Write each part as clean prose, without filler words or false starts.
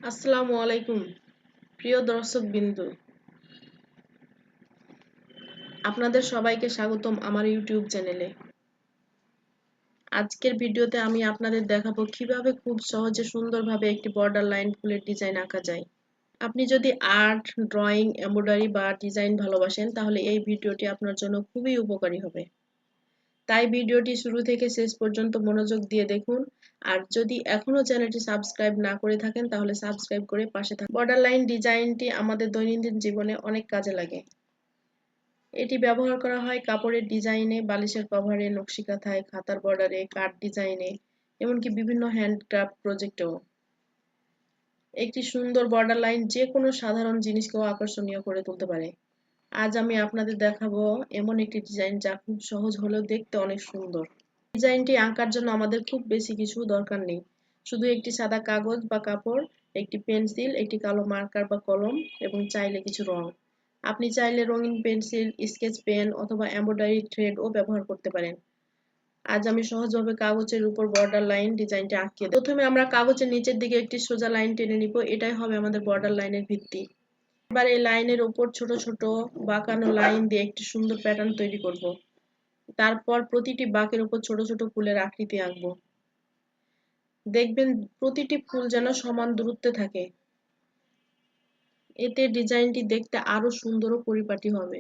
আসসালামু আলাইকুম প্রিয় দর্শকবৃন্দ, আপনাদের সবাইকে স্বাগতম আমার ইউটিউব চ্যানেলে। আজকের ভিডিওতে আমি আপনাদের দেখাবো কিভাবে খুব সহজে সুন্দরভাবে একটি বর্ডার লাইন ফুলের ডিজাইন আঁকা যায়। আপনি যদি আর্ট, ড্রয়িং, এমব্রয়ডারি বা ডিজাইন ভালোবাসেন তাহলে এই ভিডিওটি আপনার জন্য খুবই উপকারী হবে। তাই ভিডিওটি শুরু থেকে শেষ পর্যন্ত মনোযোগ দিয়ে দেখুন। আর যদি এখনো চ্যানেলটি সাবস্ক্রাইব না করে থাকেন তাহলে সাবস্ক্রাইব করে পাশে থাকুন। বর্ডার লাইন ডিজাইনটি আমাদের দৈনন্দিন জীবনে অনেক কাজে লাগে। এটি ব্যবহার করা হয় কাপড়ের ডিজাইনে, বালিশের কভারে, নকশিকাঁথায়, খাতার বর্ডারে, কার্ড ডিজাইনে, এমনকি বিভিন্ন হ্যান্ডক্রাফট প্রজেক্টেও। একটি সুন্দর বর্ডার লাইন যে কোনো সাধারণ জিনিসকেও আকর্ষণীয় করে তুলতে পারে। আজ আমি আপনাদের দেখাবো এমন একটি ডিজাইন যা খুব সহজ হলেও দেখতে অনেক সুন্দর। ডিজাইনটি আঁকার জন্য আমাদের খুব বেশি কিছু দরকার নেই, শুধু একটি সাদা কাগজ বা কাপড়, একটি পেন্সিল, একটি কালো মার্কার বা কলম এবং চাইলে কিছু রং। আপনি চাইলে রঙিন পেন্সিল, স্কেচ পেন অথবা এমব্রয়ডারি থ্রেডও ব্যবহার করতে পারেন। আজ আমি সহজভাবে কাগজের উপর বর্ডার লাইন ডিজাইনটি আঁকিয়ে দেব। প্রথমে আমরা কাগজের নিচের দিকে একটি সোজা লাইন টেনে নিব, এটাই হবে আমাদের বর্ডার লাইনের ভিত্তি। এবার এই লাইনের উপর ছোট ছোট বাঁকানো লাইন দিয়ে একটি সুন্দর প্যাটার্ন তৈরি করব। তারপর প্রতিটি বাঁকের উপর ছোট ছোট ফুলের আকৃতি আঁকবো। দেখবেন প্রতিটি ফুল যেন সমান দূরত্বে থাকে, এতে ডিজাইনটি দেখতে আরো সুন্দর ও পরিপাটি হবে।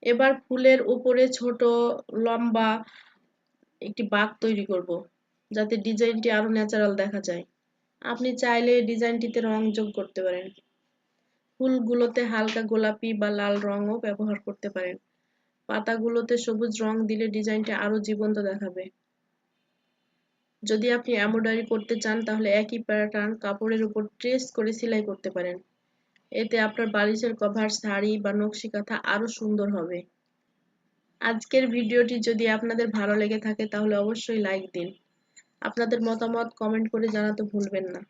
এবার ফুলের উপরে ছোট লম্বা একটি বাঁক তৈরি করব, যাতে ডিজাইনটি আরো ন্যাচারাল দেখা যায়। আপনি চাইলে ডিজাইনটিতে রং যোগ করতে পারেন। ফুলগুলোতে হালকা গোলাপি বা লাল রঙও ব্যবহার করতে পারেন। পাতাগুলোতে সবুজ রং দিলে ডিজাইনটি আরো জীবন্ত দেখাবে। যদি আপনি এমব্রয়ডারি করতে চান তাহলে একই প্যাটার্ন কাপড়ের উপর ট্রেস করে সেলাই করতে পারেন। এতে আপনার বালিশের কভার, শাড়ি বা নকশিকাঁথা আরো সুন্দর হবে। আজকের ভিডিওটি যদি আপনাদের ভালো লেগে থাকে তাহলে অবশ্যই লাইক দিন। আপনাদের মতামত কমেন্ট করে জানাতে ভুলবেন না।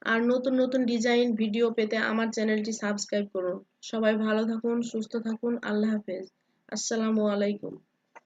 আর নতুন নতুন ডিজাইন ভিডিও পেতে আমার চ্যানেলটি সাবস্ক্রাইব করুন। সবাই ভালো থাকুন, সুস্থ থাকুন। আল্লাহ হাফেজ। আসসালামু আলাইকুম।